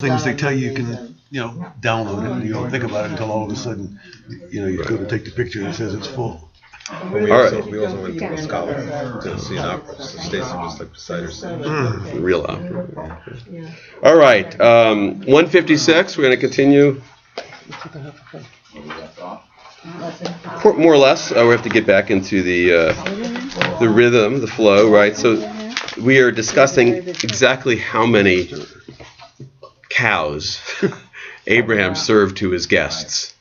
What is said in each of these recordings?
things they tell you can, download it, and you don't think about it until all of a sudden, you go to take the picture and it says it's full. We also went to Scotland to see an opera. So Stacy was like beside herself. Real opera. All right, 156. We're going to continue. More or less, we have to get back into the rhythm, the flow, right? So we are discussing exactly how many cows Abraham served to his guests.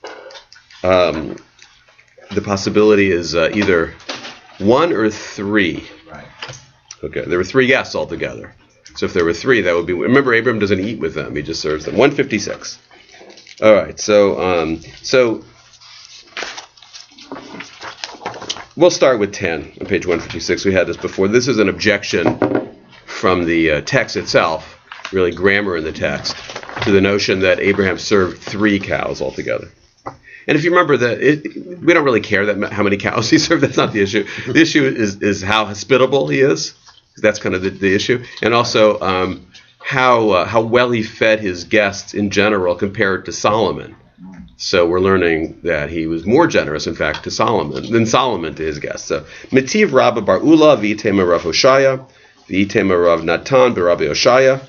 The possibility is either 1 or 3. Okay, there were 3 guests altogether. So if there were 3, that would be. Remember, Abraham doesn't eat with them; he just serves them. 156. All right, so we'll start with 10 on page 156. We had this before. This is an objection from the text itself, really grammar in the text, to the notion that Abraham served 3 cows altogether. And if you remember we don't really care how many cows he served. That's not the issue. The issue is how hospitable he is. That's kind of the issue, and also how well he fed his guests in general compared to Solomon. So we're learning that he was more generous, in fact, than Solomon to his guests. So Metiv Rabba Bar Ula v'itema Rav Hoshaya v'itema Rav Natan b'Rabbi Hoshaya.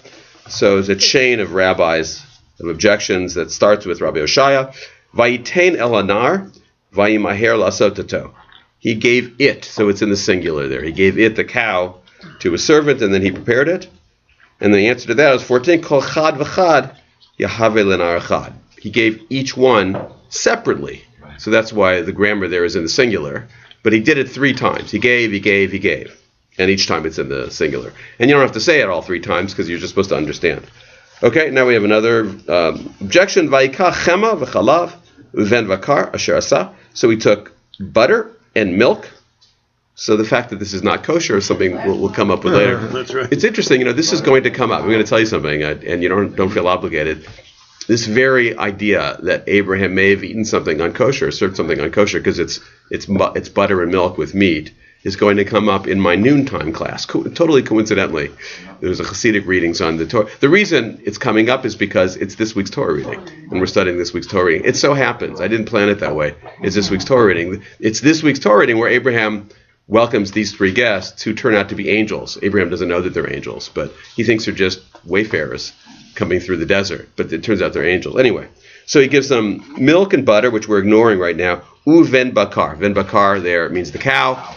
So it's a chain of rabbis of objections that starts with Rabbi Hoshaya. Vayitain elanar vayimaher lasotato. He gave it, so it's in the singular there. He gave it, the cow, to a servant, and then he prepared it. And the answer to that is 14. Kol chad v'chad yahave lenar chad. He gave each one separately. So that's why the grammar there is in the singular. But he did it 3 times. He gave. And each time it's in the singular. And you don't have to say it all 3 times because you're just supposed to understand. Okay, now we have another objection. Vayikach chema v'chalav uven vakar asher asa. So he took butter and milk. So the fact that this is not kosher is something we'll come up with later. That's right. It's interesting, this is going to come up. I'm going to tell you something, and you don't feel obligated. This very idea that Abraham may have eaten something unkosher, served something unkosher because it's butter and milk with meat, is going to come up in my noontime class. Totally coincidentally, there's a Hasidic readings on the Torah. The reason it's coming up is because it's this week's Torah reading, and we're studying this week's Torah reading. It so happens, I didn't plan it that way, it's this week's Torah reading. It's this week's Torah reading where Abraham welcomes these 3 guests who turn out to be angels. Abraham doesn't know that they're angels, but he thinks they're just wayfarers coming through the desert, but it turns out they're angels. Anyway, so he gives them milk and butter, which we're ignoring right now. Ven bakar. Ven bakar there means the cow,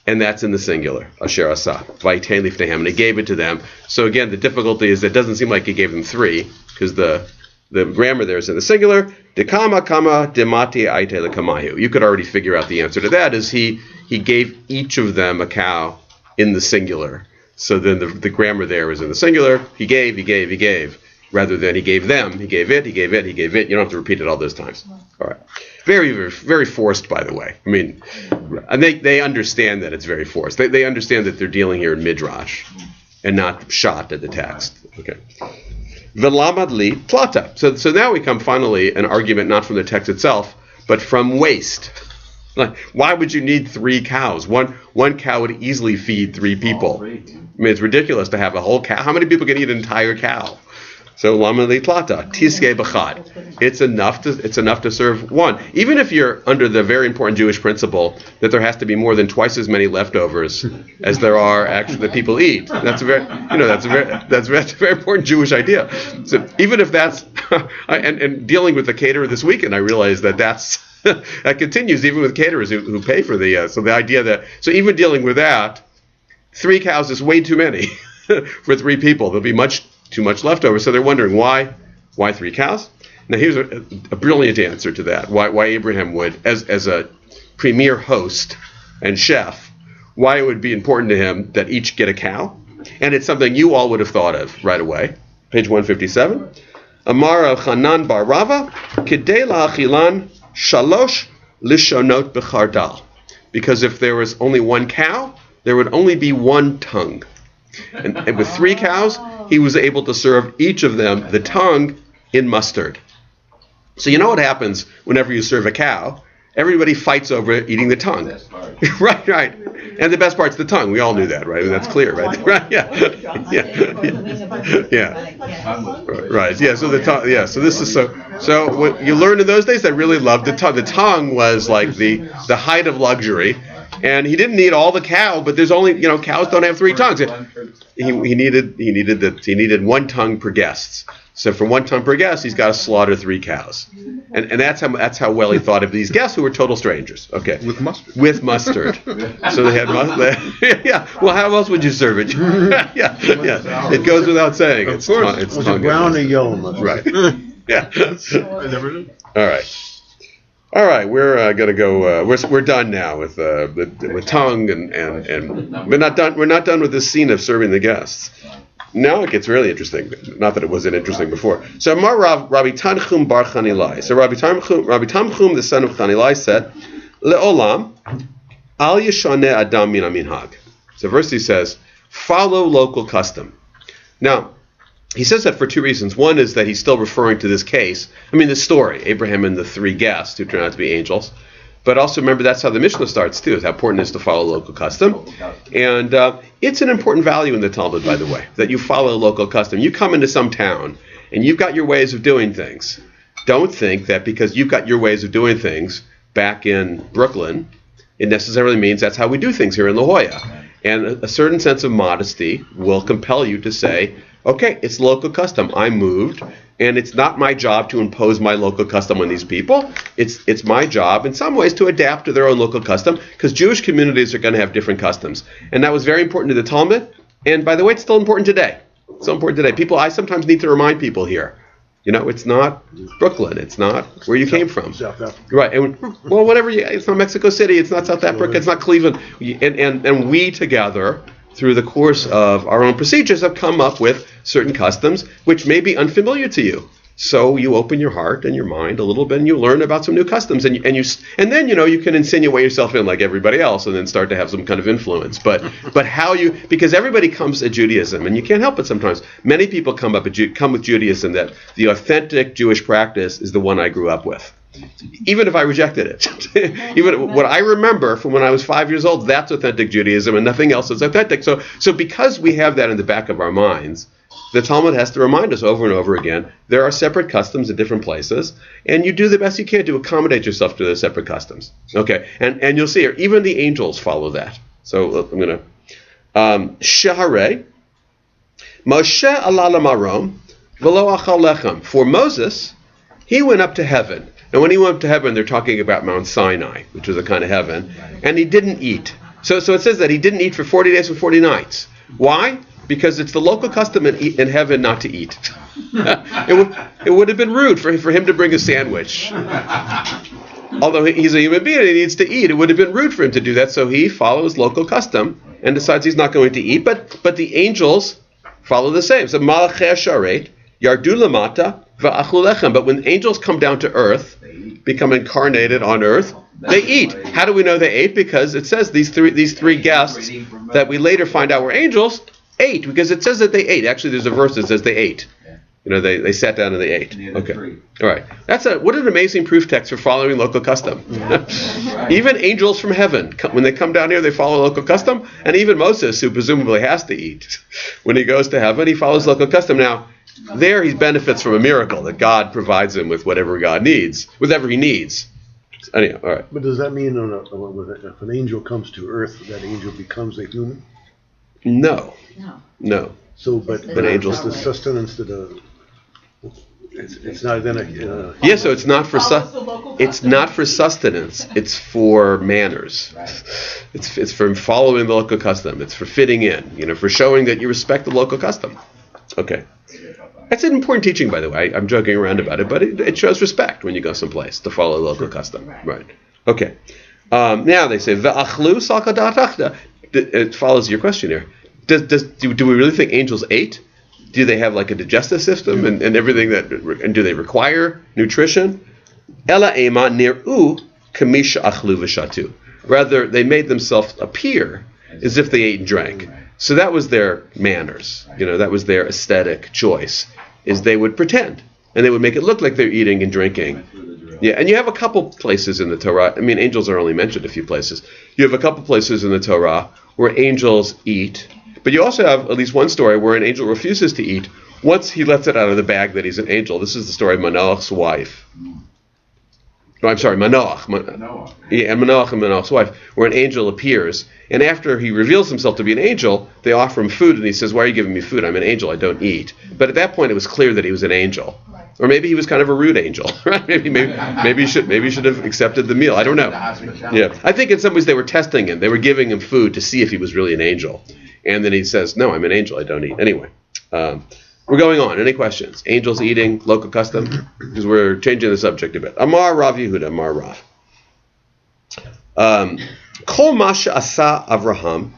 and that's in the singular. Asher asa. Vayitein lifnehem. And he gave it to them. So again, the difficulty is that it doesn't seem like he gave them 3, because the grammar there is in the singular. Dekama kama demati aite lekamayu. You could already figure out the answer to that, is he gave each of them a cow in the singular. So then the grammar there is in the singular. He gave, rather than he gave them. He gave it. You don't have to repeat it all those times. All right. Very, very, very forced, by the way. I mean, and they understand that it's very forced. They understand that they're dealing here in Midrash and not shot at the text. Okay. Velamad li plata. So now we come finally an argument not from the text itself, but from waste. Like, why would you need 3 cows? One cow would easily feed 3 people. I mean, it's ridiculous to have a whole cow. How many people can eat an entire cow? So lama li plata tiske b'chad. It's enough to serve 1. Even if you're under the very important Jewish principle that there has to be more than twice as many leftovers as there are actually that people eat. That's a very important Jewish idea. So even if that's and dealing with the caterer this weekend, I realized that continues even with caterers who pay for the so the idea that even dealing with that, 3 cows is way too many for 3 people. There'll be too much leftover. So they're wondering why 3 cows? Now here's a brilliant answer to that. Why Abraham would, as a premier host and chef, why it would be important to him that each get a cow. And it's something you all would have thought of right away. Page 157. Amar al Chanan bar Rava, Kidei la'achilan shalosh lishonot b'chardal. Because if there was only 1 cow, there would only be 1 tongue. And with 3 cows, he was able to serve each of them the tongue in mustard. So you know what happens whenever you serve a cow? everybody fights over eating the tongue. Right. And the best part's the tongue. We all knew that, right? And that's clear, right? Right. Yeah. Right. Yeah. So the tongue. Yeah. So this is so what you learned in those days, they really loved the tongue. The tongue was like the height of luxury. And he didn't need all the cow, but there's only, cows don't have 3 tongues. He needed 1 tongue per guest. So for 1 tongue per guest, he's got to slaughter 3 cows. And that's how well he thought of these guests who were total strangers. Okay. With mustard. With mustard. So they had mustard. Yeah. Well, how else would you serve it? Yeah. It goes without saying. Of course. It's brown or yellow mustard. Right. Yeah. I never knew. All right, we're gonna go. We're done now with tongue and we're not done. We're not done with this scene of serving the guests. Now it gets really interesting. Not that it wasn't interesting before. So Amar Rabbi Tanchum bar Chanilai. So Rabbi Tanchum, the son of Chanilai, said, "Le'olam al yeshaneh adam min minhag." So verse he says, "Follow local custom." Now. He says that for 2 reasons. One is that he's still referring to this case. The story, Abraham and the 3 guests who turn out to be angels. But also remember, that's how the Mishnah starts too, is how important it is to follow local custom. And it's an important value in the Talmud, by the way, that you follow local custom. You come into some town and you've got your ways of doing things. Don't think that because you've got your ways of doing things back in Brooklyn, it necessarily means that's how we do things here in La Jolla. And a certain sense of modesty will compel you to say, okay, it's local custom. I moved, and it's not my job to impose my local custom on these people. It's my job, in some ways, to adapt to their own local custom, because Jewish communities are going to have different customs. And that was very important to the Talmud. And by the way, it's still important today. It's still important today. I sometimes need to remind people here, it's not Brooklyn. It's not where you came from. South Africa. Right. And, whatever. It's not Mexico City. It's not South Africa. It's not Cleveland. And we together, through the course of our own procedures, have come up with certain customs which may be unfamiliar to you. So you open your heart and your mind a little bit, and you learn about some new customs, and then you can insinuate yourself in like everybody else, and then start to have some kind of influence. But because everybody comes at Judaism, and you can't help it sometimes. Many people come with Judaism that the authentic Jewish practice is the one I grew up with. Even if I rejected it. Even what I remember from when I was 5 years old, that's authentic Judaism and nothing else is authentic. So because we have that in the back of our minds, the Talmud has to remind us over and over again, there are separate customs in different places, and you do the best you can to accommodate yourself to those separate customs. Okay, and you'll see here, even the angels follow that. So I'm going to, Shehare, Moshe alala marom, v'lo achal lechem. For Moses, he went up to heaven. And when he went up to heaven, they're talking about Mount Sinai, which was a kind of heaven, and he didn't eat. So it says that he didn't eat for 40 days and 40 nights. Why? Because it's the local custom in heaven not to eat. It would have been rude for him to bring a sandwich. Although he's a human being and he needs to eat, it would have been rude for him to do that, so he follows local custom and decides he's not going to eat. But the angels follow the same. So Malachei Sharet, Yardu Lamata, Va'achlu Lechem. But when angels come down to earth, become incarnated on earth, they eat. How do we know they ate? Because it says these three guests that we later find out were angels ate, because it says that they ate. Actually, there's a verse that says they ate. They sat down and they ate. Okay. All right. What an amazing proof text for following local custom. Even angels from heaven, when they come down here, they follow local custom. And even Moses, who presumably has to eat, when he goes to heaven, he follows local custom. Now, there he benefits from a miracle that God provides him with whatever he needs. Anyhow, all right. But does that mean if an angel comes to earth, that angel becomes a human? No. So, but angels, the sustenance that it's not then a. Yeah, so it's not for sustenance. It's for manners. It's for following the local custom. It's for fitting in. For showing that you respect the local custom. Okay. That's an important teaching, by the way. I'm joking around about it, but it shows respect when you go someplace to follow local custom. Right. Okay. Now they say ve'achlu salkadatachda. It follows your question here. Do we really think angels ate? Do they have like a digestive system and everything and do they require nutrition? Ela ema nir'u kamisha achlu v'shatu. Rather, they made themselves appear as if they ate and drank. So that was their manners. That was their aesthetic choice, is they would pretend. And they would make it look like they're eating and drinking, Yeah, and you have a couple places in the Torah. I mean, angels are only mentioned a few places. You have a couple places in the Torah where angels eat, but you also have at least one story where an angel refuses to eat once he lets it out of the bag that he's an angel. This is the story of Manoach's wife. No, I'm sorry, Manoach. Yeah, and Manoach's wife, where an angel appears, and after he reveals himself to be an angel, they offer him food, and he says, "Why are you giving me food? I'm an angel. I don't eat." But at that point, it was clear that he was an angel. Or maybe he was kind of a rude angel, right? Maybe he should have accepted the meal. I don't know. Yeah, I think in some ways they were testing him. They were giving him food to see if he was really an angel, and then he says, "No, I'm an angel. I don't eat." Anyway, we're going on. Any questions? Angels eating, local custom, because we're changing the subject a bit. Amar Rav Yehuda, Amar Rav. Kol masha asa Avraham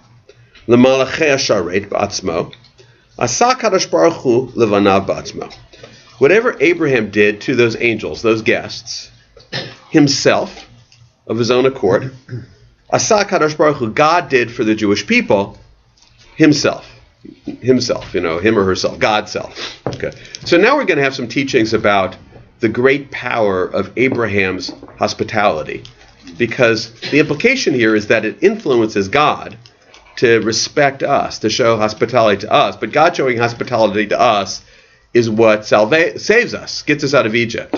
lemalachei hasharet ba'atzmo asa Kadosh Baruch Hu levanav ba'atzmo. Whatever Abraham did to those angels, those guests, himself, of his own accord, Asa Kadosh Baruch Hu, God did for the Jewish people, himself, him or herself, God's self. Okay. So now we're going to have some teachings about the great power of Abraham's hospitality, because the implication here is that it influences God to respect us, to show hospitality to us, but God showing hospitality to us is what saves us, gets us out of Egypt.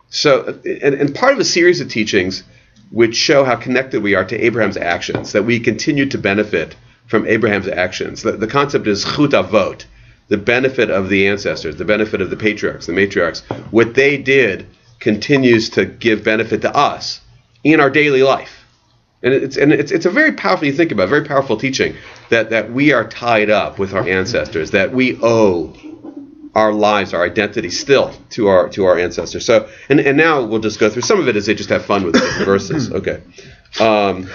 So, and part of a series of teachings which show how connected we are to Abraham's actions, that we continue to benefit from Abraham's actions. The concept is chut avot, the benefit of the ancestors, the benefit of the patriarchs, the matriarchs. What they did continues to give benefit to us in our daily life. And it's a very powerful, you think about, very powerful teaching that we are tied up with our ancestors, that we owe our lives, our identity still to our ancestors. So, and now we'll just go through some of it as they just have fun with the different verses. Okay. And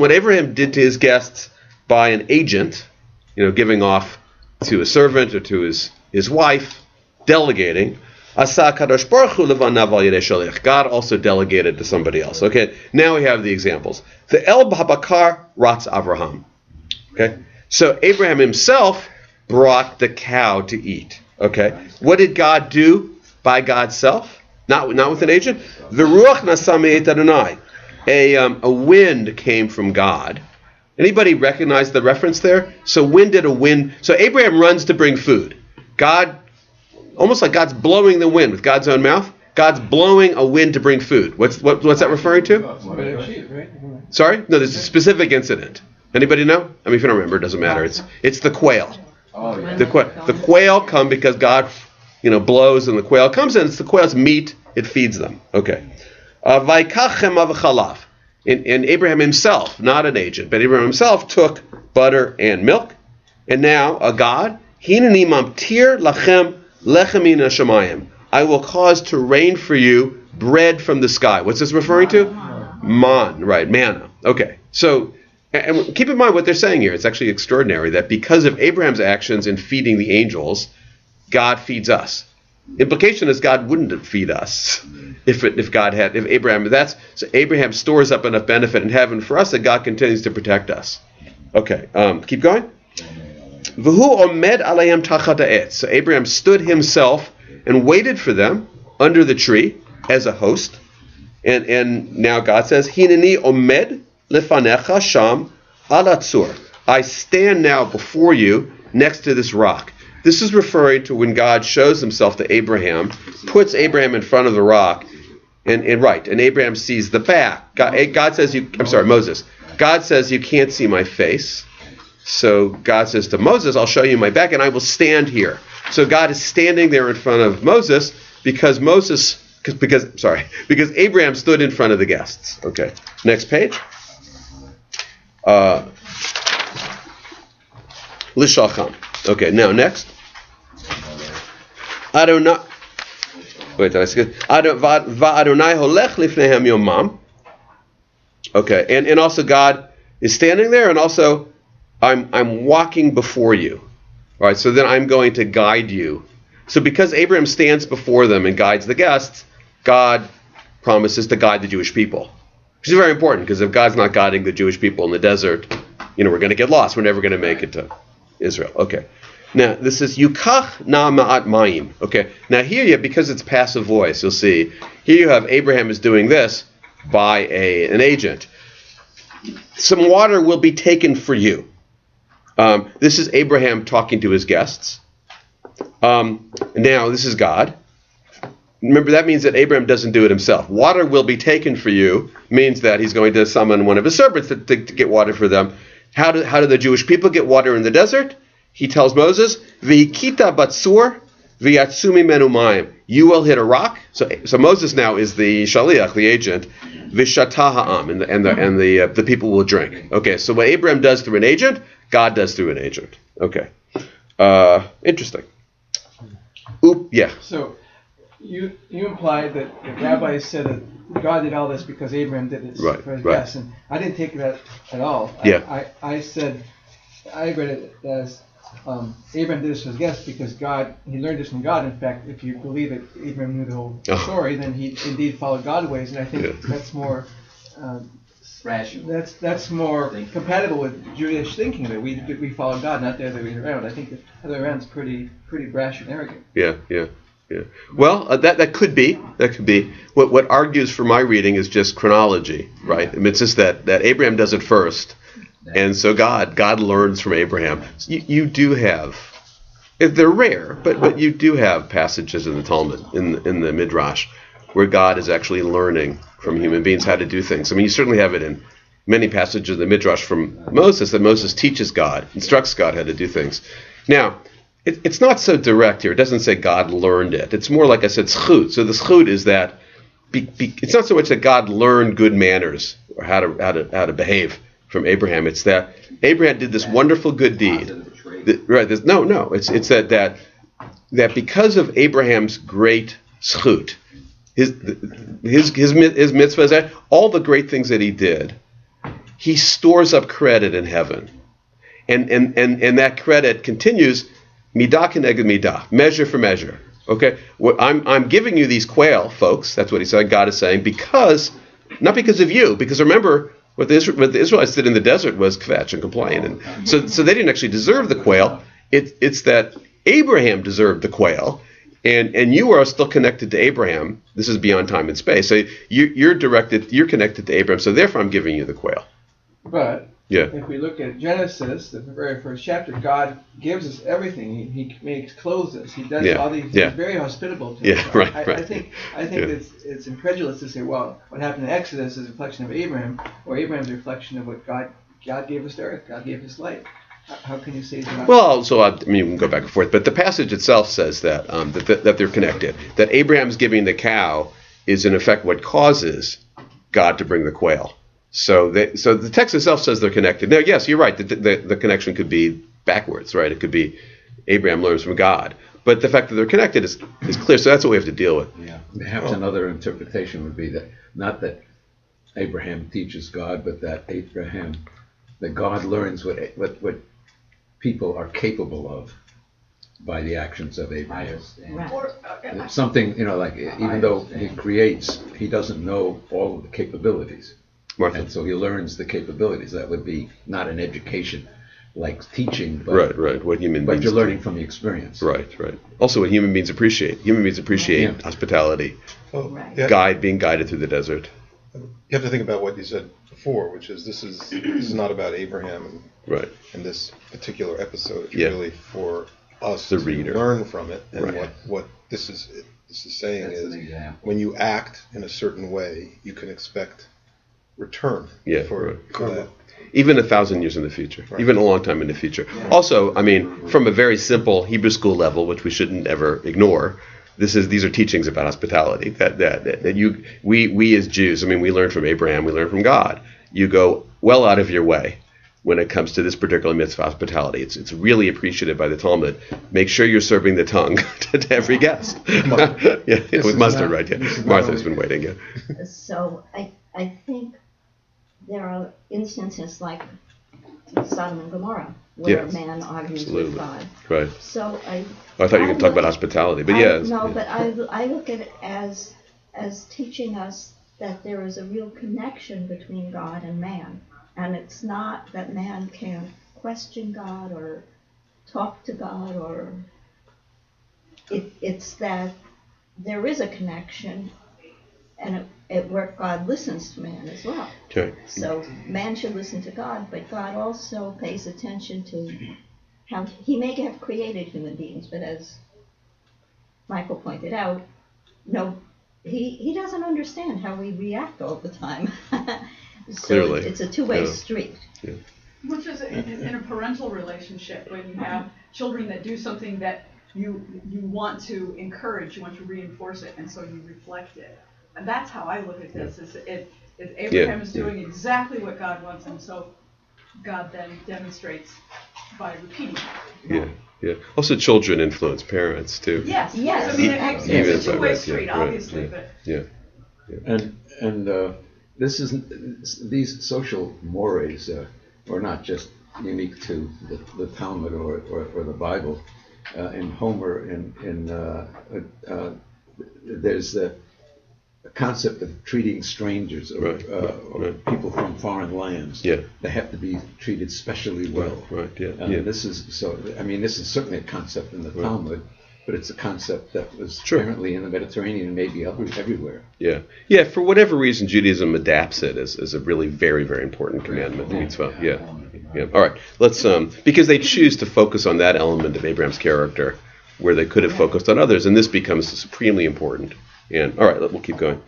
what Abraham did to his guests by an agent, giving off to a servant or to his wife, delegating. God also delegated to somebody else. Okay. Now we have the examples. The El Habakar Ratz Avraham. Okay. So Abraham himself brought the cow to eat. Okay, what did God do by God's self? Not with an agent. The Ruach Nasamei Adonai. A wind came from God. Anybody recognize the reference there? So when did a wind? So Abraham runs to bring food. God, almost like God's blowing the wind with God's own mouth. God's blowing a wind to bring food. What's that referring to? Sorry, no. There's a specific incident. Anybody know? I mean, if you don't remember, it doesn't matter. It's the quail. The quail come because God, blows, and the quail comes, and it's the quail's meat. It feeds them. Okay. And Abraham himself, not an agent, but Abraham himself took butter and milk, and now a God. Hineni mamtir lachem lechem min hashamayim. I will cause to rain for you bread from the sky. What's this referring to? Man, right? Manna. Okay. So. And keep in mind what they're saying here. It's actually extraordinary that because of Abraham's actions in feeding the angels, God feeds us. Implication is God wouldn't feed us if Abraham stores up enough benefit in heaven for us that God continues to protect us. Okay, keep going. V'hu omed alayim tachat ha'etz. So Abraham stood himself and waited for them under the tree as a host. And now God says, Hineni omed lefanecha sham alatzur. I stand now before you next to this rock. This is referring to when God shows himself to Abraham, puts Abraham in front of the rock, and Abraham sees the back. God says, Moses. God says, you can't see my face. So God says to Moses, I'll show you my back, and I will stand here. So God is standing there in front of Moses because Abraham stood in front of the guests. Okay, next page. Lishalcham. Okay, now next. Adonai. Wait, did I skip? Adonai holech lifnehem yomam. Okay, and also God is standing there, and also I'm walking before you. All right, so then I'm going to guide you. So because Abraham stands before them and guides the guests, God promises to guide the Jewish people. Which is very important, because if God's not guiding the Jewish people in the desert, we're going to get lost. We're never going to make it to Israel. Okay. Now, this is Yukach na ma'at mayim. Okay. Now here, because it's passive voice, you'll see, here you have Abraham is doing this by an agent. Some water will be taken for you. This is Abraham talking to his guests. Now, this is God. Remember, that means that Abraham doesn't do it himself. Water will be taken for you means that he's going to summon one of his servants to get water for them. How do the Jewish people get water in the desert? He tells Moses, "V'hikita batsur v'yatsumi menu mayim." You will hit a rock. So Moses now is the shaliach, the agent. V'shata ha'am, and the people will drink. Okay, so what Abraham does through an agent, God does through an agent. Okay, interesting. Oop, yeah. So you implied that the Rabbi said that God did all this because Abraham did this for his guests, and I didn't take that at all. Yeah. I said I read it as Abraham did this for his guests because he learned this from God. In fact, if you believe that Abraham knew the whole story, then he indeed followed God's ways, and I think that's more rational. That's more compatible with Jewish thinking, that we follow God, not the other way around. I think the other way around is pretty brash and arrogant. Yeah. Well, that could be. What argues for my reading is just chronology, right? I mean, it's just that Abraham does it first, and so God learns from Abraham. You do have, they're rare, but you do have passages in the Talmud, in the Midrash, where God is actually learning from human beings how to do things. I mean, you certainly have it in many passages of the Midrash from Moses, that Moses teaches God, instructs God how to do things. Now, it's not so direct here. It doesn't say God learned it. It's more like I said, schut. So the schut is that it's not so much that God learned good manners or how to behave from Abraham. It's that Abraham did this wonderful good deed. It's that because of Abraham's great schut, his mitzvahs, all the great things that he did, he stores up credit in heaven, and that credit continues. Midah keneged midah, measure for measure. Okay, I'm giving you these quail, folks. That's what he said. God is saying not because of you, because remember what the Israelites did in the desert was kvetch and complain, and so they didn't actually deserve the quail. It's that Abraham deserved the quail, and you are still connected to Abraham. This is beyond time and space. So you're connected to Abraham. So therefore, I'm giving you the quail. But if we look at Genesis, the very first chapter, God gives us everything. He makes clothes us. He does all these. He's very hospitable to us. Right. I think it's incredulous to say, well, what happened in Exodus is a reflection of Abraham, or Abraham's a reflection of what God gave us to earth. God gave us life. How can you say that? Well, so we can go back and forth, but the passage itself says that that they're connected. That Abraham's giving the cow is in effect what causes God to bring the quail. So the text itself says they're connected. Now, yes, you're right. The connection could be backwards, right? It could be Abraham learns from God. But the fact that they're connected is clear. So that's what we have to deal with. Yeah. Perhaps another interpretation would be that not that Abraham teaches God, but that God learns what people are capable of by the actions of Abraham. Right. Something, like even though he creates, he doesn't know all of the capabilities. Martha. And so he learns the capabilities. That would be not an education like teaching, but right. What human but beings you're learning from the experience. Right. Also, what human beings appreciate. Human beings appreciate hospitality. Being guided through the desert. You have to think about what you said before, which is this is not about Abraham and this particular episode. It's really for us the to reader. Learn from it. And what this is saying is when you act in a certain way, you can expect return for that. Even 1,000 years in the future, even a long time in the future. Also, I mean, from a very simple Hebrew school level, which we shouldn't ever ignore, these are teachings about hospitality that we as Jews, I mean, we learn from Abraham, we learn from God. You go well out of your way when it comes to this particular mitzvah hospitality. It's really appreciated by the Talmud. Make sure you're serving the tongue to every guest. With mustard, right? Yeah. Martha's been waiting. Yeah. So I think there are instances like Sodom and Gomorrah where man argues with God. Right. So I thought you were going to talk about hospitality, but but I look at it as teaching us that there is a real connection between God and man, and it's not that man can question God or talk to God, or it's that there is a connection, and where God listens to man as well. Okay. So man should listen to God, but God also pays attention to how he may have created human beings, but as Michael pointed out, no, he doesn't understand how we react all the time. So Clearly. it's a two-way street. Yeah. Which is in a parental relationship, when you have children that do something that you want to encourage, you want to reinforce it, and so you reflect it. And that's how I look at this, is Abraham is doing exactly what God wants, and so God then demonstrates by repeating it. Yeah. Also, children influence parents too. Yes. Yes. I mean, it's a two-way street, obviously, but. Yeah. And this isn't, these social mores are not just unique to the Talmud or the Bible. In Homer, there's the concept of treating strangers or people from foreign lands. Yeah. They have to be treated specially well. Right. Yeah. This is certainly a concept in the Talmud, but it's a concept that was apparently in the Mediterranean and maybe everywhere. Yeah. For whatever reason, Judaism adapts it as a really very, very important commandment. Mitzvah. Yeah. All right. Let's because they choose to focus on that element of Abraham's character, where they could have focused on others, and this becomes supremely important. And all right, we'll keep going.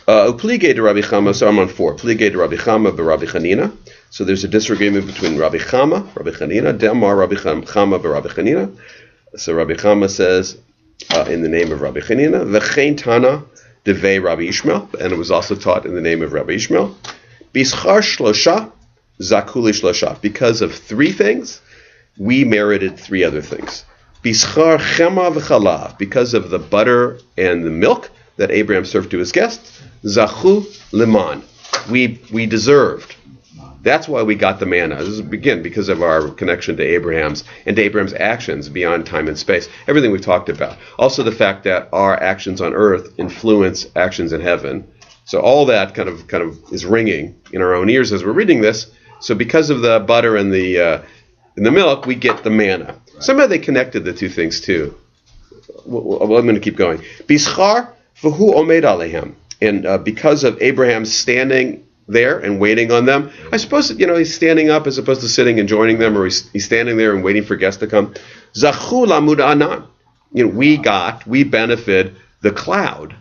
Pligei de Rabbi Chama. So I'm on 4. Pligei de Rabbi Chama b'Rabbi Chanina. So there's a disagreement between Rabbi Chama, Rabbi Chanina, Demar Rabbi Chama b'Rabbi Chanina. So Rabbi Chama says, in the name of Rabbi Chanina, V'chein Tana devei Rabbi Ishmael, and it was also taught in the name of Rabbi Ishmael. Bischar shlosha, zakuli shlosha. Because of 3 things, we merited 3 other things. Bischar chema v'chalav, because of the butter and the milk that Abraham served to his guests. Zachu liman, we deserved. That's why we got the manna. This is, again, because of our connection to Abraham's actions beyond time and space. Everything we've talked about. Also the fact that our actions on earth influence actions in heaven. So all that kind of is ringing in our own ears as we're reading this. So because of the butter and the milk, we get the manna. Somehow they connected the 2 things too. Well, I'm going to keep going. Bischar v'hu omed alehem, and because of Abraham standing there and waiting on them, I suppose he's standing up as opposed to sitting and joining them, or he's standing there and waiting for guests to come. Zachu lamud anan, we benefit the cloud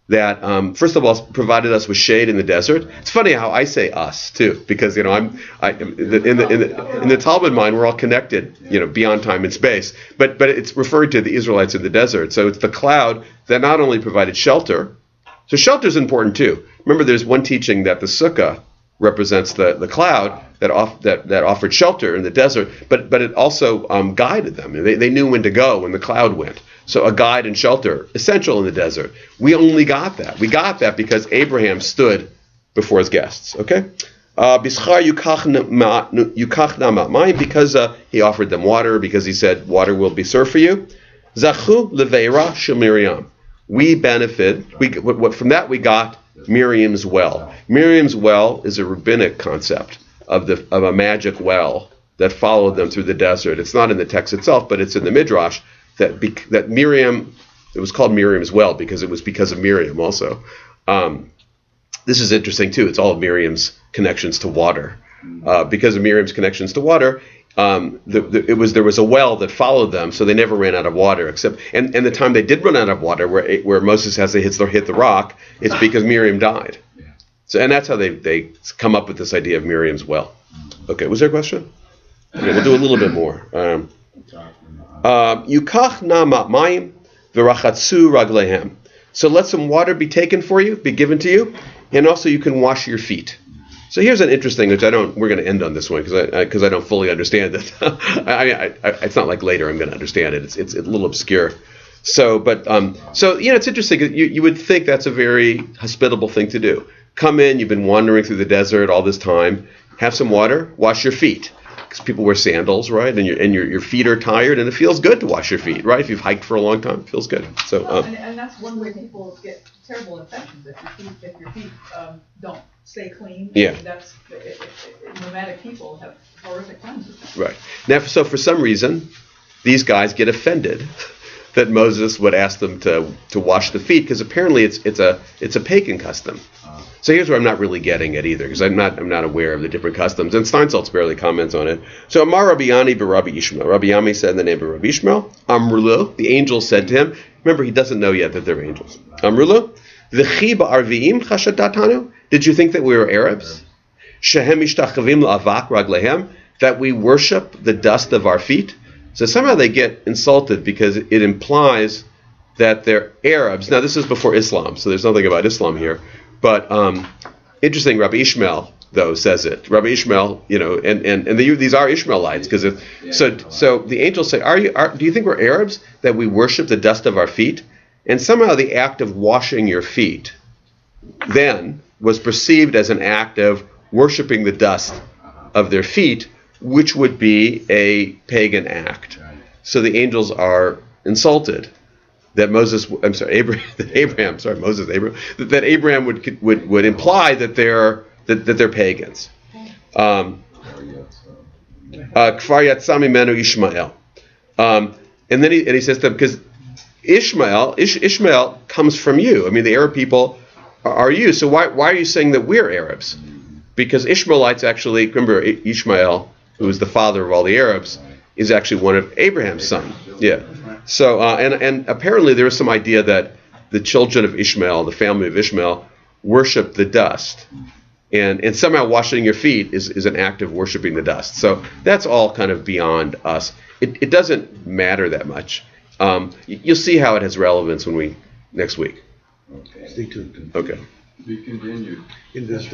that first of all provided us with shade in the desert. It's funny how I say us too, because in the Talmud mind we're all connected, beyond time and space. But it's referring to the Israelites in the desert. So it's the cloud that not only provided shelter. So shelter is important too. Remember, there's one teaching that the sukkah represents the cloud that offered shelter in the desert, but it also guided them. They knew when to go when the cloud went. So a guide and shelter, essential in the desert. We only got that. We got that because Abraham stood before his guests. Okay? Bischar yukachna ma'amayim, because he offered them water, because he said, water will be served for you. Zachu leveira shel Miriam. We benefit. From that we got Miriam's well. Miriam's well is a rabbinic concept of a magic well that followed them through the desert. It's not in the text itself, but it's in the Midrash. That Miriam, it was called Miriam's well because it was because of Miriam also. This is interesting too. It's all of Miriam's connections to water. Because of Miriam's connections to water, there was a well that followed them, so they never ran out of water. And the time they did run out of water, where Moses has to hit the rock, it's because Miriam died. So, and that's how they come up with this idea of Miriam's well. Okay, was there a question? Okay, we'll do a little bit more. Yukach na ma'mayim v'rachatzu raglehem. So let some water be taken for you, be given to you, and also you can wash your feet. So here's an interesting, which we're going to end on this one because I don't fully understand it. It's not like later I'm going to understand it. It's a little obscure. So it's interesting. You would think that's a very hospitable thing to do. Come in. You've been wandering through the desert all this time. Have some water. Wash your feet. because people wear sandals, right? And your feet are tired, and it feels good to wash your feet, right? If you've hiked for a long time, it feels good. So, and that's one way people get terrible infections if your feet don't stay clean. Yeah. That's nomadic people have horrific times with that. Right. Now, so for some reason, these guys get offended that Moses would ask them to wash the feet, because apparently it's a pagan custom. So here's where I'm not really getting it either, because I'm not aware of the different customs, and Steinsaltz barely comments on it. So Amar Rabbi Yanni Rabbi Ishmael. Rabbi Yanni said in the name of Rabbi Ishmael, Amrulu, the angel said to him. Remember, he doesn't know yet that they're angels. Amrulu, V'chi ba'arviim chashadatanu. Did you think that we were Arabs? Shehem ishtachavim la'avak raglehem, that we worship the dust of our feet. So somehow they get insulted because it implies that they're Arabs. Now this is before Islam, so there's nothing about Islam here. But interesting, Rabbi Ishmael though says it. Rabbi Ishmael, and these are Ishmaelites, because so the angels say, do you think we're Arabs that we worship the dust of our feet? And somehow the act of washing your feet then was perceived as an act of worshiping the dust of their feet, which would be a pagan act. So the angels are insulted that Abraham would imply that they're pagans. Kfar yatsa mimenu Ishmael. And then he says to them, because Ishmael comes from you. I mean, the Arab people are you. So why are you saying that we're Arabs? Because Ishmaelites actually, remember, Ishmael, who is the father of all the Arabs, is actually one of Abraham's sons. Yeah. So and apparently there is some idea that the children of Ishmael, the family of Ishmael, worship the dust, and somehow washing your feet is an act of worshiping the dust. So that's all kind of beyond us. It doesn't matter that much. You'll see how it has relevance next week. Stay tuned. Okay. Be continued. In this